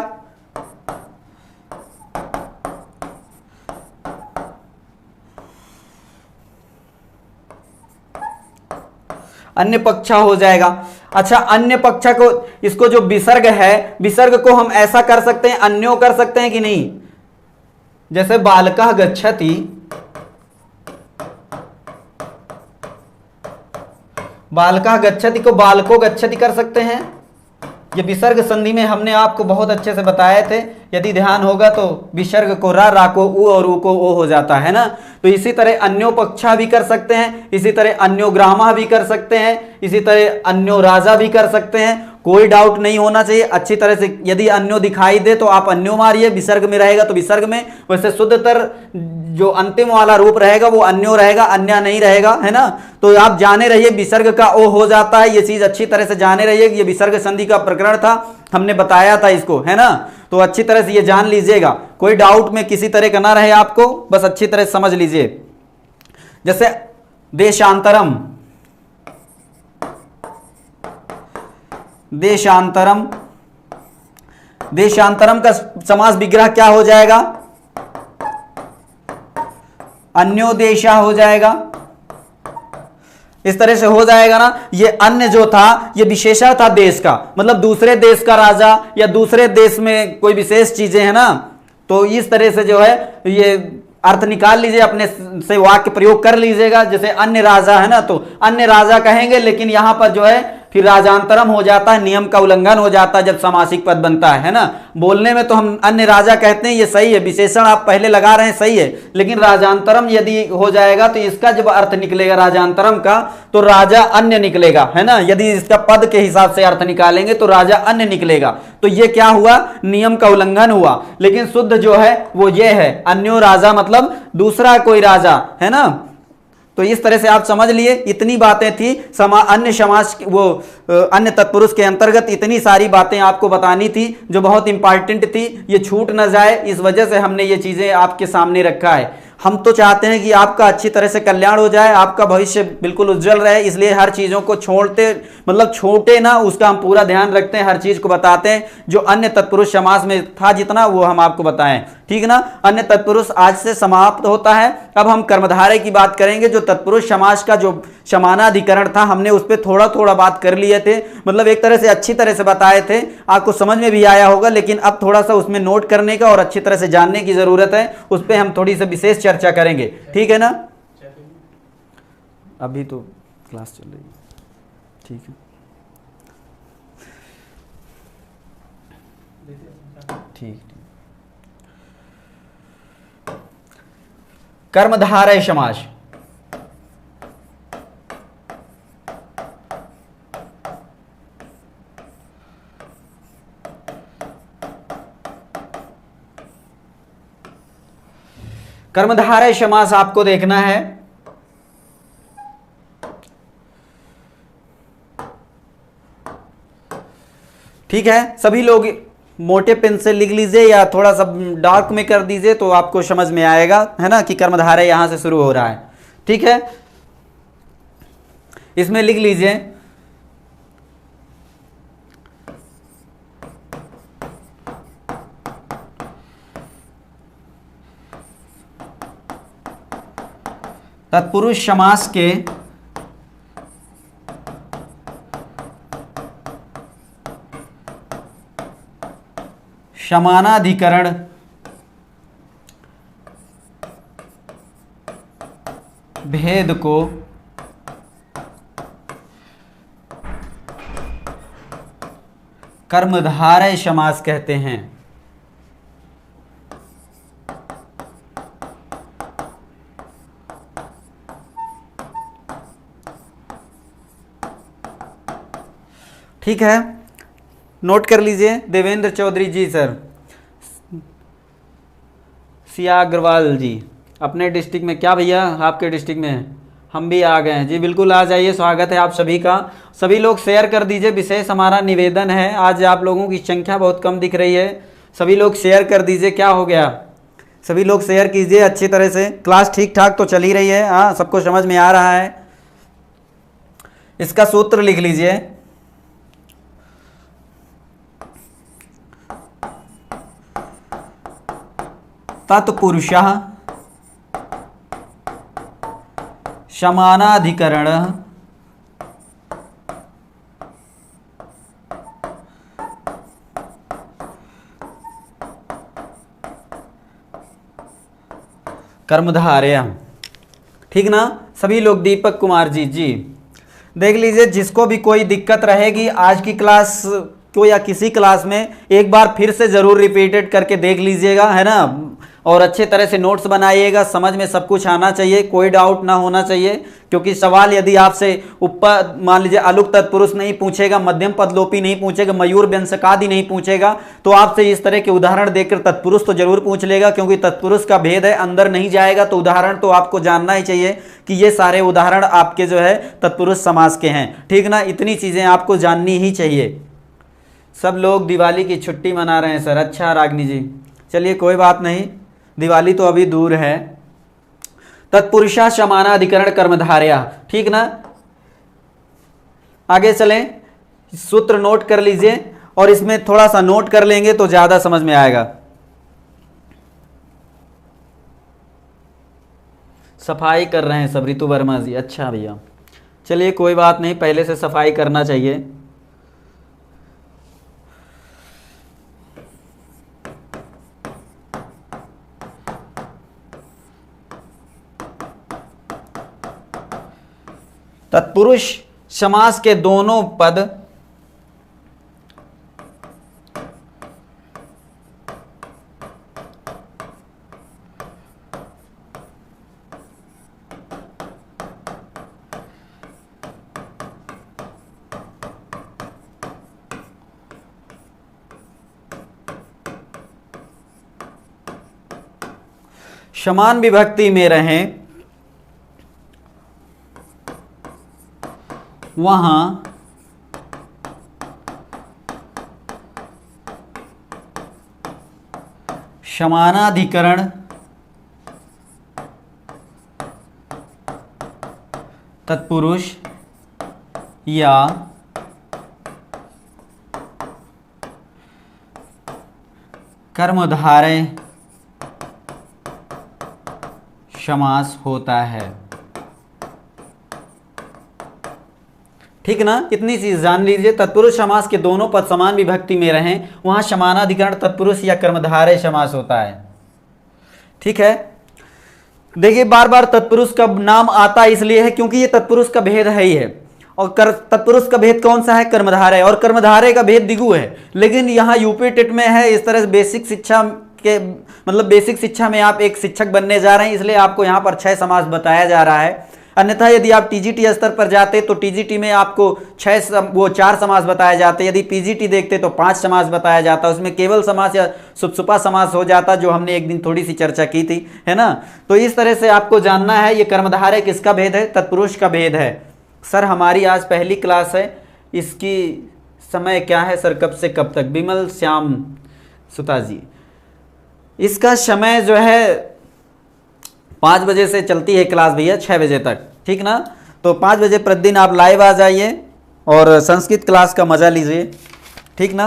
अन्य पक्षा हो जाएगा। अच्छा, अन्य पक्षा को, इसको जो विसर्ग है, विसर्ग को हम ऐसा कर सकते हैं, अन्यो कर सकते हैं कि नहीं, जैसे बालकः गच्छति, बालकः गच्छति को बालको गच्छति कर सकते हैं। ये विसर्ग संधि में हमने आपको बहुत अच्छे से बताए थे, यदि ध्यान होगा तो विसर्ग को रा को उ और उ को ओ हो जाता है ना। तो इसी तरह अन्यो पक्षा भी कर सकते हैं, इसी तरह अन्यो ग्रामा भी कर सकते हैं, इसी तरह अन्यो राजा भी कर सकते हैं। कोई डाउट नहीं होना चाहिए, अच्छी तरह से यदि अन्यो दिखाई दे तो आप अन्यो मारिए, विसर्ग में रहेगा तो विसर्ग में, वैसे शुद्धतर जो अंतिम वाला रूप रहेगा वो अन्यो रहेगा, अन्य नहीं रहेगा, है ना। तो आप जाने रहिए विसर्ग का ओ हो जाता है, ये चीज अच्छी तरह से जाने रहिए। ये विसर्ग संधि का प्रकरण था, हमने बताया था इसको, है ना, तो अच्छी तरह से ये जान लीजिएगा, कोई डाउट में किसी तरह का ना रहे आपको, बस अच्छी तरह से समझ लीजिए। जैसे देशांतरम, देशांतरम, देशांतरम का समास विग्रह क्या हो जाएगा, अन्योदेशा हो जाएगा। इस तरह से हो जाएगा ना। ये अन्य जो था ये विशेषण था देश का, मतलब दूसरे देश का राजा या दूसरे देश में कोई विशेष चीजें है ना, तो इस तरह से जो है ये अर्थ निकाल लीजिए, अपने से वाक्य प्रयोग कर लीजिएगा। जैसे अन्य राजा है ना, तो अन्य राजा कहेंगे, लेकिन यहां पर जो है फिर राजांतरम हो जाता है, नियम का उल्लंघन हो जाता है जब समासिक पद बनता है ना। बोलने में तो हम अन्य राजा कहते हैं, ये सही है, विशेषण आप पहले लगा रहे हैं सही है, लेकिन राजांतरम यदि हो जाएगा तो इसका जब अर्थ निकलेगा राजांतरम का, तो राजा अन्य निकलेगा, है ना। यदि इसका पद के हिसाब से अर्थ निकालेंगे तो राजा अन्य निकलेगा, तो ये क्या हुआ, नियम का उल्लंघन हुआ। लेकिन शुद्ध जो है वो ये है, अन्यो राजा मतलब दूसरा कोई राजा, है ना। तो इस तरह से आप समझ लिए, इतनी बातें थी अन्य समास वो अन्य तत्पुरुष के अंतर्गत इतनी सारी बातें आपको बतानी थी जो बहुत इंपॉर्टेंट थी, ये छूट ना जाए, इस वजह से हमने ये चीजें आपके सामने रखा है। हम तो चाहते हैं कि आपका अच्छी तरह से कल्याण हो जाए, आपका भविष्य बिल्कुल उज्जवल रहे, इसलिए हर चीजों को छोटे ना, उसका हम पूरा ध्यान रखते हैं, हर चीज को बताते हैं। जो अन्य तत्पुरुष समास में था जितना, वो हम आपको बताएं, ठीक ना। अन्य तत्पुरुष आज से समाप्त होता है। अब हम कर्मधारय की बात करेंगे। जो तत्पुरुष समास का जो समानाधिकरण था, हमने उस पर थोड़ा थोड़ा बात कर लिए थे, मतलब एक तरह से अच्छी तरह से बताए थे, आपको समझ में भी आया होगा। लेकिन अब थोड़ा सा उसमें नोट करने का और अच्छी तरह से जानने की जरूरत है, उस पर हम थोड़ी सी विशेष चर्चा करेंगे, ठीक है ना। अभी तो क्लास चल रही है, ठीक है, ठीक। कर्मधारय समास, कर्मधारय समास आपको देखना है। ठीक है, सभी लोग मोटे पेन से लिख लीजिए या थोड़ा सा डार्क में कर दीजिए तो आपको समझ में आएगा, है ना, कि कर्मधारय यहां से शुरू हो रहा है। ठीक है, इसमें लिख लीजिए तत्पुरुष समास के समानाधिकरण भेद को कर्मधारय समास कहते हैं। ठीक है, नोट कर लीजिए। देवेंद्र चौधरी जी सर, सिया अग्रवाल जी, अपने डिस्ट्रिक्ट में क्या भैया, आपके डिस्ट्रिक्ट में हम भी आ गए हैं जी, बिल्कुल आ जाइए, स्वागत है आप सभी का। सभी लोग शेयर कर दीजिए, विशेष हमारा निवेदन है, आज आप लोगों की संख्या बहुत कम दिख रही है, सभी लोग शेयर कर दीजिए। क्या हो गया, सभी लोग शेयर कीजिए अच्छी तरह से। क्लास ठीक ठाक तो चल ही रही है, हाँ, सबको समझ में आ रहा है। इसका सूत्र लिख लीजिए, तत्पुरुषः समानाधिकरण कर्मधारय। ठीक ना, सभी लोग, दीपक कुमार जी जी देख लीजिए, जिसको भी कोई दिक्कत रहेगी आज की क्लास को या किसी क्लास में, एक बार फिर से जरूर रिपीटेड करके देख लीजिएगा, है ना, और अच्छे तरह से नोट्स बनाइएगा। समझ में सब कुछ आना चाहिए, कोई डाउट ना होना चाहिए, क्योंकि सवाल यदि आपसे ऊपर मान लीजिए अलुक तत्पुरुष नहीं पूछेगा, मध्यम पदलोपी नहीं पूछेगा, मयूर व्यंजकादि नहीं पूछेगा, तो आपसे इस तरह के उदाहरण देकर तत्पुरुष तो जरूर पूछ लेगा, क्योंकि तत्पुरुष का भेद है, अंदर नहीं जाएगा, तो उदाहरण तो आपको जानना ही चाहिए कि ये सारे उदाहरण आपके जो है तत्पुरुष समास के हैं। ठीक ना, इतनी चीजें आपको जाननी ही चाहिए। सब लोग दिवाली की छुट्टी मना रहे हैं सर, अच्छा रागनी जी, चलिए कोई बात नहीं, दिवाली तो अभी दूर है। तत्पुरुषा समानाधिकरण कर्मधारया, ठीक ना, आगे चलें, सूत्र नोट कर लीजिए और इसमें थोड़ा सा नोट कर लेंगे तो ज्यादा समझ में आएगा। सफाई कर रहे हैं सब, रितु वर्मा जी, अच्छा भैया, चलिए कोई बात नहीं, पहले से सफाई करना चाहिए। तत्पुरुष समास के दोनों पद समान विभक्ति में रहें वहां समानाधिकरण तत्पुरुष या कर्मधारय समास होता है। ठीक ना, कितनी चीज जान लीजिए। तत्पुरुष समास के दोनों पद समान विभक्ति में रहें वहां समानाधिकरण तत्पुरुष या कर्मधारय समास होता है। ठीक है, देखिए बार बार तत्पुरुष का नाम आता इसलिए है क्योंकि ये तत्पुरुष का भेद है ही है। और तत्पुरुष का भेद कौन सा है? कर्मधारय। और कर्मधारय का भेद दिगु है। लेकिन यहाँ यूपी टेट में है, इस तरह से बेसिक शिक्षा के मतलब बेसिक शिक्षा में आप एक शिक्षक बनने जा रहे हैं, इसलिए आपको यहाँ पर 6 समास बताया जा रहा है। अन्यथा यदि आप टीजीटी स्तर पर जाते तो टीजीटी में आपको 4 समास बताए जाते। यदि पीजीटी देखते तो 5 समास बताया जाता। उसमें केवल समास या सुपसुपा समास हो जाता, जो हमने एक दिन थोड़ी सी चर्चा की थी, है ना। तो इस तरह से आपको जानना है ये कर्मधारय किसका भेद है? तत्पुरुष का भेद है। सर हमारी आज पहली क्लास है, इसकी समय क्या है सर, कब से कब तक? विमल श्याम सुता जी, इसका समय जो है 5 बजे से चलती है क्लास भैया 6 बजे तक। ठीक ना, तो 5 बजे प्रतिदिन आप लाइव आ जाइए और संस्कृत क्लास का मजा लीजिए। ठीक ना,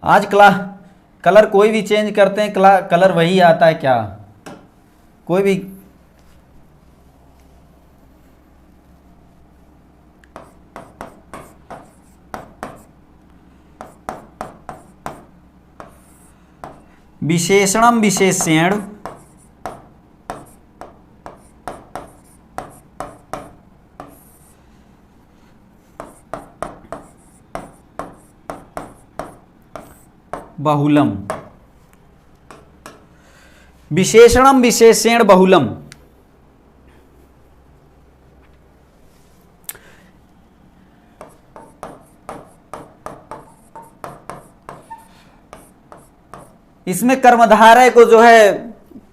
आज कलर कोई भी चेंज करते हैं, कलर वही आता है क्या? कोई भी विशेषणम विशेष्यण बहुलम, विशेषणम विशेष्यण बहुलम। इसमें कर्मधारय को जो है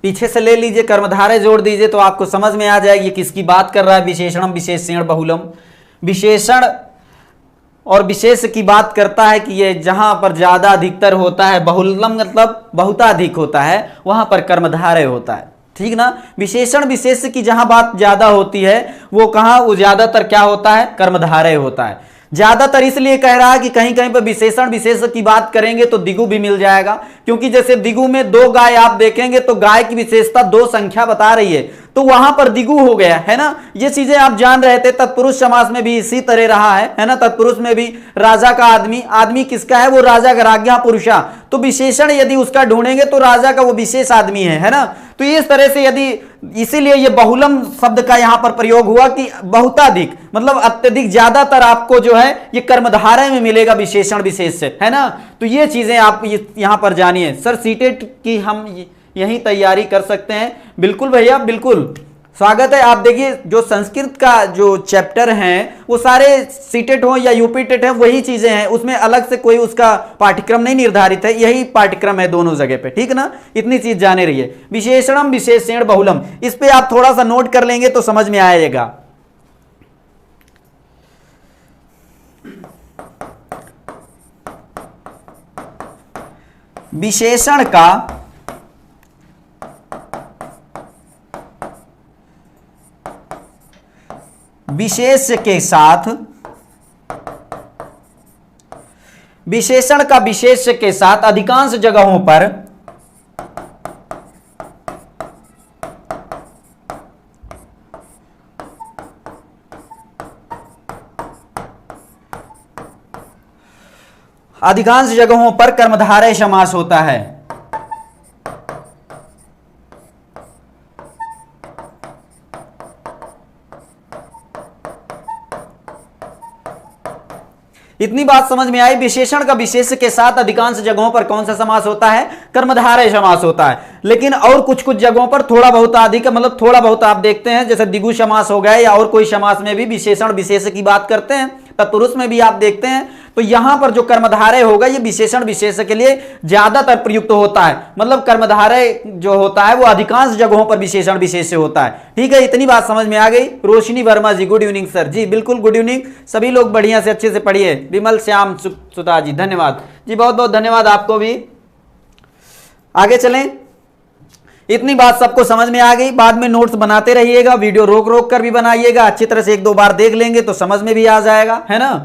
पीछे से ले लीजिए, कर्मधारय जोड़ दीजिए तो आपको समझ में आ जाएगी किसकी बात कर रहा है। विशेषणम विशेष्यण बहुलम, विशेषण और विशेष की बात करता है कि ये जहां पर ज्यादा अधिकतर होता है, बहुलम मतलब बहुताधिक होता है, वहां पर कर्मधारय होता है। ठीक ना, विशेषण विशेष की जहां बात ज्यादा होती है वो कहां, वो ज्यादातर क्या होता है? कर्मधारय होता है। ज्यादातर इसलिए कह रहा है कि कहीं कहीं पर विशेषण विशेष की बात करेंगे तो दिगु भी मिल जाएगा, क्योंकि जैसे दिगु में 2 गाय आप देखेंगे तो गाय की विशेषता 2 संख्या बता रही है, तो वहां पर दिगु हो गया, है ना। ये चीजें आप जान रहे थे। तत्पुरुष समास में भी इसी तरह रहा है ना। तत्पुरुष में भी राजा का आदमी किसका है? वो राजा का, राज्ञा पुरुषा। तो विशेषण यदि उसका ढूंढेंगे तो राजा का वो विशेष आदमी है ना। तो इस तरह से यदि, इसीलिए ये बहुलम शब्द का यहां पर प्रयोग हुआ कि बहुताधिक मतलब अत्यधिक, ज्यादातर आपको जो है ये कर्मधारय में मिलेगा विशेषण विशेष से, है ना। तो ये चीजें आप यहां पर जानिए। सर सीटेट की हम यही तैयारी कर सकते हैं? बिल्कुल भैया, बिल्कुल स्वागत है। आप देखिए जो संस्कृत का जो चैप्टर हैं वो सारे सीटेट हो या यूपी टेट है, वही चीजें हैं, उसमें अलग से कोई उसका पाठ्यक्रम नहीं निर्धारित है, यही पाठ्यक्रम है दोनों जगह पे। ठीक ना, इतनी चीज जाने रहिए। विशेषणम विशेषण बहुलम, इस पे आप थोड़ा सा नोट कर लेंगे तो समझ में आएगा। विशेषण का विशेष के साथ, विशेषण का विशेष के साथ अधिकांश जगहों पर अधिकांश जगहों पर कर्मधारय समास होता है। इतनी बात समझ में आई। विशेषण का विशेष के साथ अधिकांश जगहों पर कौन सा समास होता है? कर्मधारय समास होता है। लेकिन और कुछ कुछ जगहों पर थोड़ा बहुत अधिक, मतलब थोड़ा बहुत आप देखते हैं, जैसे द्विगु समास हो गया या और कोई समास में भी विशेषण विशेष की बात करते हैं, तत्पुरुष में भी आप देखते हैं। तो यहां पर जो कर्मधारय होगा ये विशेषण विशेष के लिए ज्यादातर प्रयुक्त होता है। मतलब कर्मधारय जो होता है वो अधिकांश जगहों पर विशेषण विशेष से होता है। ठीक है, इतनी बात समझ में आ गई। रोशनी वर्मा जी, गुड इवनिंग सर। जी बिल्कुल गुड इवनिंग। सभी लोग बढ़िया से अच्छे से पढ़िए। विमल श्याम सुता जी धन्यवाद जी, बहुत बहुत धन्यवाद आपको भी। आगे चलें। इतनी बात सबको समझ में आ गई। बाद में नोट्स बनाते रहिएगा, वीडियो रोक रोक कर भी बनाइएगा, अच्छी तरह से एक दो बार देख लेंगे तो समझ में भी आ जाएगा, है ना।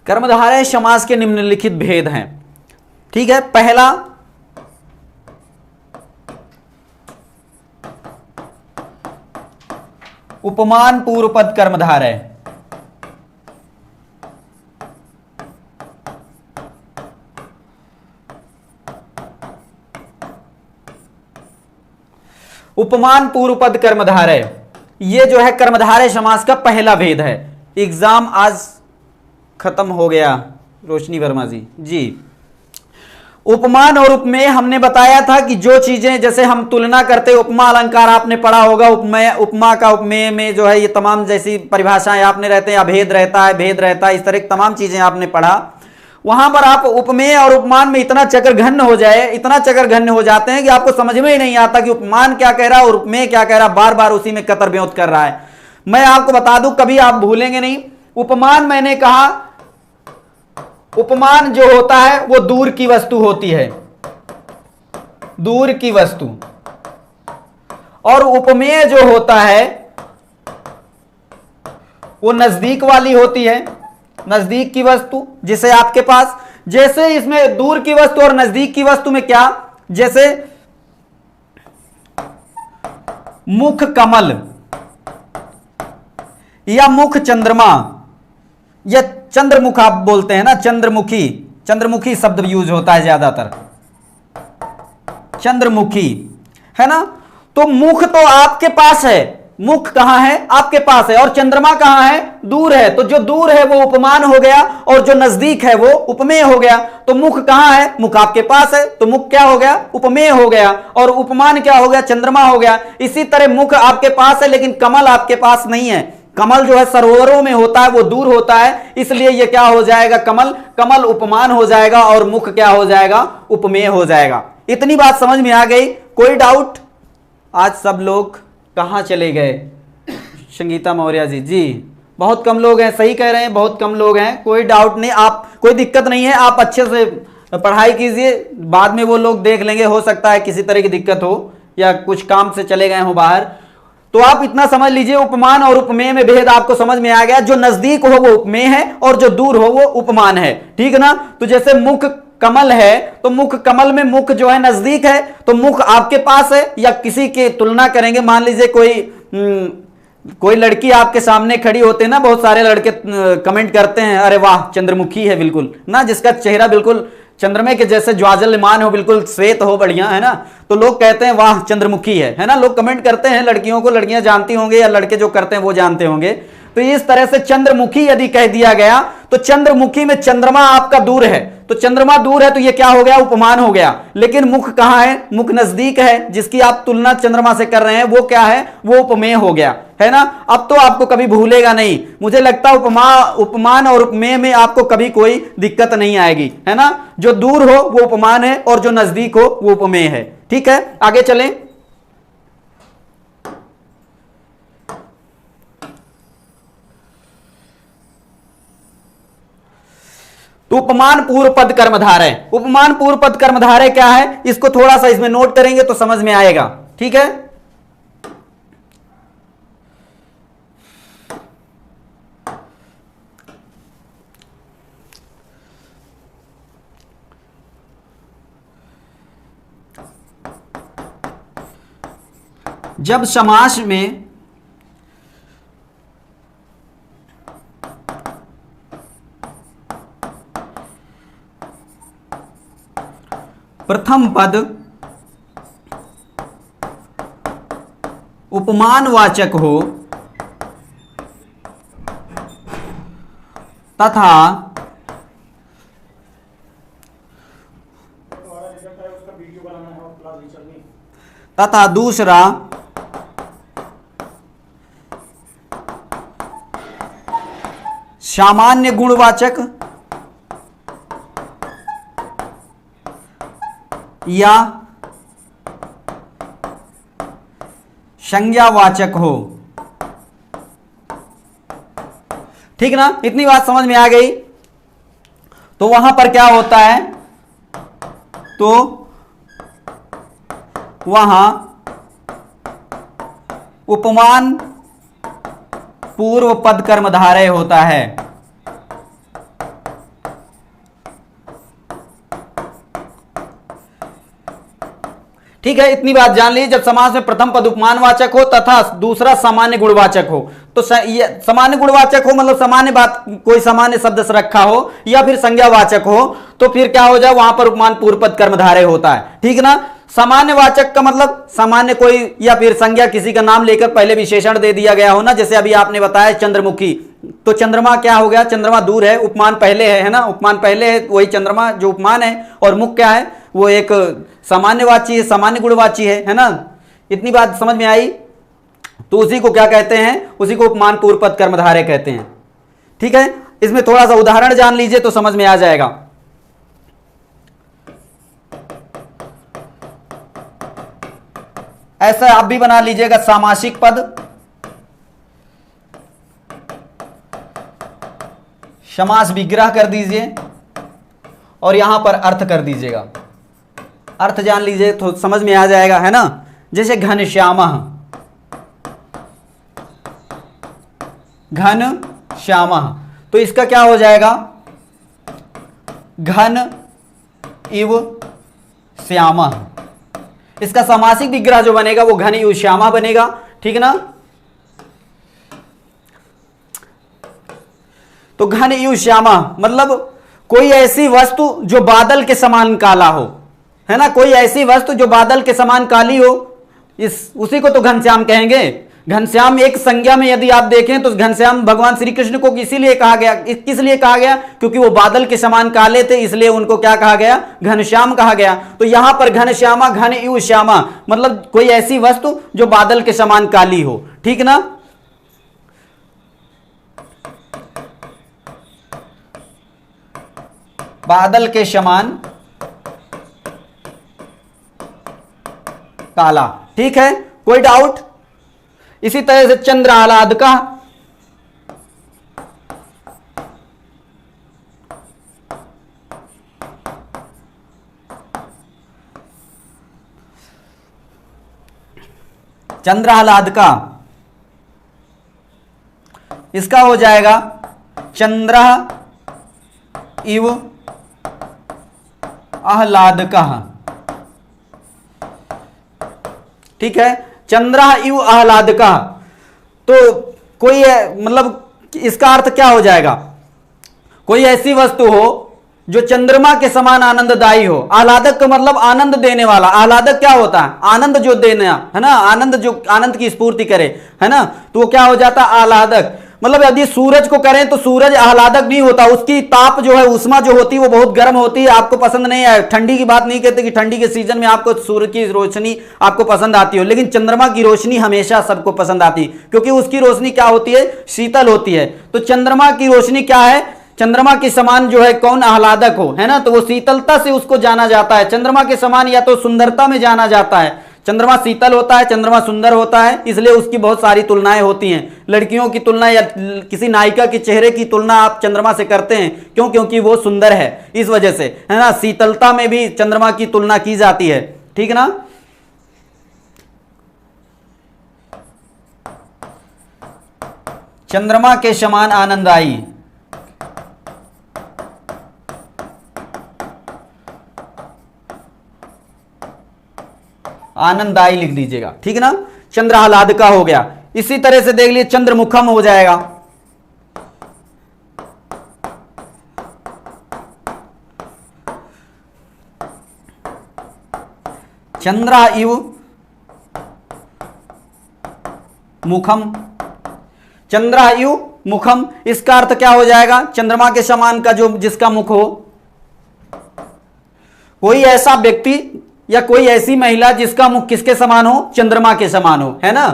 कर्मधारय समास के निम्नलिखित भेद हैं। ठीक है, पहला उपमान पूर्व पद कर्मधारय। उपमान पूर्व पद कर्मधारय, ये जो है कर्मधारय समास का पहला भेद है। एग्जाम आज खत्म हो गया रोशनी वर्मा जी। जी, उपमान और उपमेय हमने बताया था कि जो चीजें जैसे हम तुलना करते, उपमा अलंकार आपने पढ़ा होगा, उपमेय उपमा का उपमेय में जो है ये तमाम जैसी परिभाषाएं आपने रहते हैं, अभेद रहता है, भेद रहता है, इस तरह की तमाम चीजें आपने पढ़ा। वहां पर आप उपमेय और उपमान में इतना चक्रघन्न हो जाए, इतना चक्रघन्न हो जाते हैं कि आपको समझ में ही नहीं आता कि उपमान क्या कह रहा है और उपमेय क्या कह रहा है, बार बार उसी में कतर ब्योत कर रहा है। मैं आपको बता दूं, कभी आप भूलेंगे नहीं। उपमान मैंने कहा, उपमान जो होता है वो दूर की वस्तु होती है, दूर की वस्तु। और उपमेय जो होता है वो नजदीक वाली होती है, नजदीक की वस्तु। जिसे आपके पास, जैसे इसमें दूर की वस्तु और नजदीक की वस्तु में क्या, जैसे मुख कमल या मुख चंद्रमा, या चंद्रमुख आप बोलते हैं ना, चंद्रमुखी, चंद्रमुखी शब्द यूज होता है ज्यादातर, चंद्रमुखी, है ना। तो मुख तो आपके पास है, मुख कहां है? आपके पास है। और चंद्रमा कहां है? दूर है। तो जो दूर है वो उपमान हो गया और जो नजदीक है वो उपमेय हो गया। तो मुख कहां है? मुख आपके पास है, तो मुख क्या हो गया? उपमेय हो गया। और उपमान क्या हो गया? चंद्रमा हो गया। इसी तरह मुख आपके पास है लेकिन कमल आपके पास नहीं है। कमल जो है सरोवरों में होता है, वो दूर होता है, इसलिए ये क्या हो जाएगा? कमल, कमल उपमान हो जाएगा और मुख क्या हो जाएगा? उपमेय हो जाएगा। इतनी बात समझ में आ गई? कोई डाउट? आज सब लोग कहां चले गए? संगीता मौर्य जी, जी बहुत कम लोग हैं, सही कह रहे हैं, बहुत कम लोग हैं। कोई डाउट नहीं, आप कोई दिक्कत नहीं है, आप अच्छे से पढ़ाई कीजिए, बाद में वो लोग देख लेंगे, हो सकता है किसी तरह की दिक्कत हो या कुछ काम से चले गए हो बाहर। तो आप इतना समझ लीजिए, उपमान और उपमेय में भेद आपको समझ में आ गया। जो नजदीक हो वो उपमेय है और जो दूर हो वो उपमान है, ठीक है ना। तो जैसे मुख कमल है तो मुख कमल में मुख जो है नजदीक है, तो मुख आपके पास है। या किसी की तुलना करेंगे, मान लीजिए कोई लड़की आपके सामने खड़ी होते हैं ना, बहुत सारे लड़के कमेंट करते हैं, अरे वाह चंद्रमुखी है बिल्कुल ना, जिसका चेहरा बिल्कुल चंद्रमा के जैसे ज्वाजल्यमान हो, बिल्कुल श्वेत हो, बढ़िया है ना, तो लोग कहते हैं वाह चंद्रमुखी है ना। लोग कमेंट करते हैं लड़कियों को, लड़कियां जानती होंगे या लड़के जो करते हैं वो जानते होंगे। तो इस तरह से चंद्रमुखी यदि कह दिया गया तो चंद्रमुखी में चंद्रमा आपका दूर है, तो चंद्रमा दूर है तो ये क्या हो गया? उपमान हो गया। लेकिन मुख कहां है? मुख नजदीक है, जिसकी आप तुलना चंद्रमा से कर रहे हैं, वो क्या है? वो उपमेय हो गया, है ना। अब तो आपको कभी भूलेगा नहीं, मुझे लगता है उपमान और उपमेय में आपको कभी कोई दिक्कत नहीं आएगी, है ना। जो दूर हो वो उपमान है और जो नजदीक हो वो उपमेय है। ठीक है, आगे चलें। तो उपमान पूर्व पद कर्मधारय, उपमान पूर्व पद कर्मधारय क्या है, इसको थोड़ा सा इसमें नोट करेंगे तो समझ में आएगा। ठीक है, जब समास में प्रथम पद उपमानवाचक हो तथा दूसरा सामान्य गुणवाचक या संज्ञावाचक हो। ठीक ना, इतनी बात समझ में आ गई। तो वहां पर क्या होता है, तो वहां उपमान पूर्व पद कर्मधारय होता है। ठीक है, इतनी बात जान लीजिए। जब समास में प्रथम पद उपमानवाचक हो तथा दूसरा सामान्य गुणवाचक हो, तो सामान्य गुणवाचक हो मतलब सामान्य बात, कोई सामान्य शब्द से रखा हो, या फिर संज्ञावाचक हो, तो फिर क्या हो जाए, वहां पर उपमान पूर्व पद कर्मधारय होता है। ठीक ना, सामान्य वाचक का मतलब सामान्य कोई या फिर संज्ञा किसी का नाम लेकर पहले विशेषण दे दिया गया हो ना, जैसे अभी आपने बताया चंद्रमुखी, तो चंद्रमा क्या हो गया, चंद्रमा दूर है, उपमान पहले है ना, उपमान पहले है, वही चंद्रमा जो उपमान है, और मुख क्या है, वो एक सामान्यवाची है, सामान्य गुणवाची है ना। इतनी बात समझ में आई। तो उसी को क्या कहते हैं, उसी को उपमान पूर्व पद कर्मधारय कहते हैं। ठीक है, इसमें थोड़ा सा उदाहरण जान लीजिए तो समझ में आ जाएगा। ऐसा आप भी बना लीजिएगा, सामासिक पद, समास विग्रह कर दीजिए और यहां पर अर्थ कर दीजिएगा। अर्थ जान लीजिए तो समझ में आ जाएगा, है ना। जैसे घनश्यामः, घनश्यामः, तो इसका क्या हो जाएगा, घन इव श्यामः। इसका सामासिक विग्रह जो बनेगा वो घन इव श्यामः बनेगा। ठीक ना, तो घन इव श्यामः मतलब कोई ऐसी वस्तु जो बादल के समान काला हो, है ना, कोई ऐसी वस्तु जो बादल के समान काली हो, उसी को तो घनश्याम कहेंगे। घनश्याम एक संज्ञा में यदि आप देखें तो घनश्याम भगवान श्री कृष्ण को इसीलिए कहा गया, किस लिए कहा गया, क्योंकि वो बादल के समान काले थे, इसलिए उनको क्या कहा गया, घनश्याम कहा गया। तो यहां पर घनश्यामा, घन इव श्यामा मतलब कोई ऐसी वस्तु जो बादल के समान काली हो। ठीक ना, बादल के समान काला। ठीक है, कोई डाउट। इसी तरह से चंद्र आह्लाद का, चंद्र आह्लाद का, इसका हो जाएगा चंद्र इव आह्लादकः। ठीक है, चंद्र इव आह्लादकः, तो कोई मतलब इसका अर्थ क्या हो जाएगा, कोई ऐसी वस्तु हो जो चंद्रमा के समान आनंददायी हो। आह्लादक का मतलब आनंद देने वाला। आह्लादक क्या होता है, आनंद जो देना, है ना, आनंद जो आनंद की स्फूर्ति करे, है ना, तो वो क्या हो जाता है, आह्लादक। मतलब यदि सूरज को करें तो सूरज आह्लादक नहीं होता, उसकी ताप जो है, उष्मा जो होती है वो बहुत गर्म होती है, आपको पसंद नहीं है। ठंडी की बात नहीं कहते कि ठंडी के सीजन में आपको सूर्य की रोशनी आपको पसंद आती हो, लेकिन चंद्रमा की रोशनी हमेशा सबको पसंद आती है, क्योंकि उसकी रोशनी क्या होती है, शीतल होती है। तो चंद्रमा की रोशनी क्या है, चंद्रमा के समान जो है कौन आह्लादक हो, है ना, तो वो शीतलता से उसको जाना जाता है। चंद्रमा के समान या तो सुंदरता में जाना जाता है, चंद्रमा शीतल होता है, चंद्रमा सुंदर होता है, इसलिए उसकी बहुत सारी तुलनाएं होती हैं। लड़कियों की तुलना या किसी नायिका के चेहरे की तुलना आप चंद्रमा से करते हैं, क्यों? क्योंकि वो सुंदर है, इस वजह से, है ना। शीतलता में भी चंद्रमा की तुलना की जाती है, ठीक है ना। चंद्रमा के समान आनंददायी, आनंददायी लिख दीजिएगा, ठीक है ना। चंद्रआह्लाद का हो गया। इसी तरह से देख लीजिए चंद्रमुखम हो जाएगा। चंद्रायु मुखम, चंद्रायु मुखम, इसका अर्थ क्या हो जाएगा? चंद्रमा के समान का जो जिसका मुख हो, कोई ऐसा व्यक्ति या कोई ऐसी महिला जिसका मुख किसके समान हो? चंद्रमा के समान हो, है ना।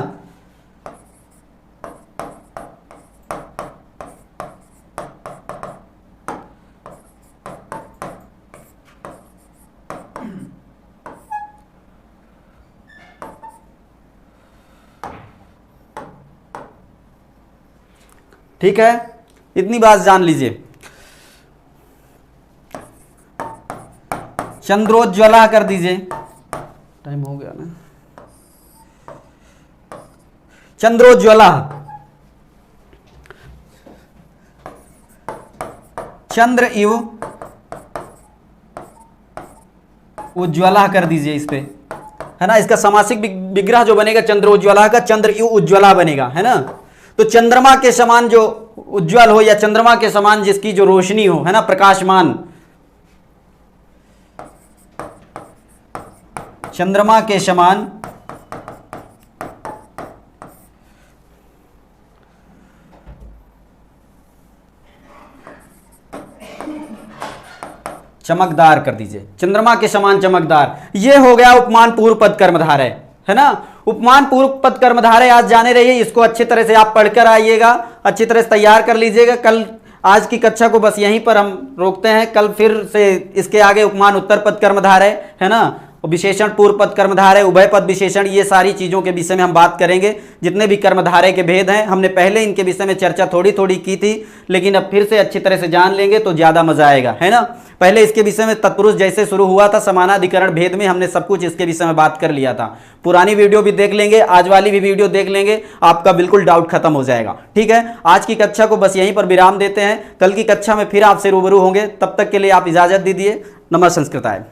ठीक है, इतनी बात जान लीजिए। चंद्रोज्ज्वला कर दीजिए, टाइम हो गया ना। चंद्रोज्ज्वला, चंद्र इव उज्ज्वला कर दीजिए इस पे, है ना। इसका समासिक विग्रह जो बनेगा चंद्रोज्ज्वला का, चंद्र इव उज्ज्वला बनेगा, है ना। तो चंद्रमा के समान जो उज्ज्वल हो या चंद्रमा के समान जिसकी जो रोशनी हो, है ना, प्रकाशमान, चंद्रमा के समान चमकदार कर दीजिए, चंद्रमा के समान चमकदार। ये हो गया उपमान पूर्व पद कर्मधारय, है ना। उपमान पूर्व पद कर्मधारय आज जाने रहिए, इसको अच्छी तरह से आप पढ़कर आइएगा, अच्छी तरह से तैयार कर लीजिएगा। कल आज की कक्षा को बस यहीं पर हम रोकते हैं, कल फिर से इसके आगे उपमान उत्तर पद कर्मधारय, है ना, विशेषण पूर्व पद कर्मधारय, उभय पद विशेषण, ये सारी चीज़ों के विषय में हम बात करेंगे। जितने भी कर्मधारय के भेद हैं, हमने पहले इनके विषय में चर्चा थोड़ी थोड़ी की थी, लेकिन अब फिर से अच्छी तरह से जान लेंगे तो ज़्यादा मजा आएगा, है ना। पहले इसके विषय में तत्पुरुष जैसे शुरू हुआ था, समानाधिकरण भेद में हमने सब कुछ इसके विषय में बात कर लिया था। पुरानी वीडियो भी देख लेंगे, आज वाली भी वीडियो देख लेंगे, आपका बिल्कुल डाउट खत्म हो जाएगा। ठीक है, आज की कक्षा को बस यहीं पर विराम देते हैं, कल की कक्षा में फिर आपसे रूबरू होंगे। तब तक के लिए आप इजाज़त दीजिए। नमः संस्कृताय।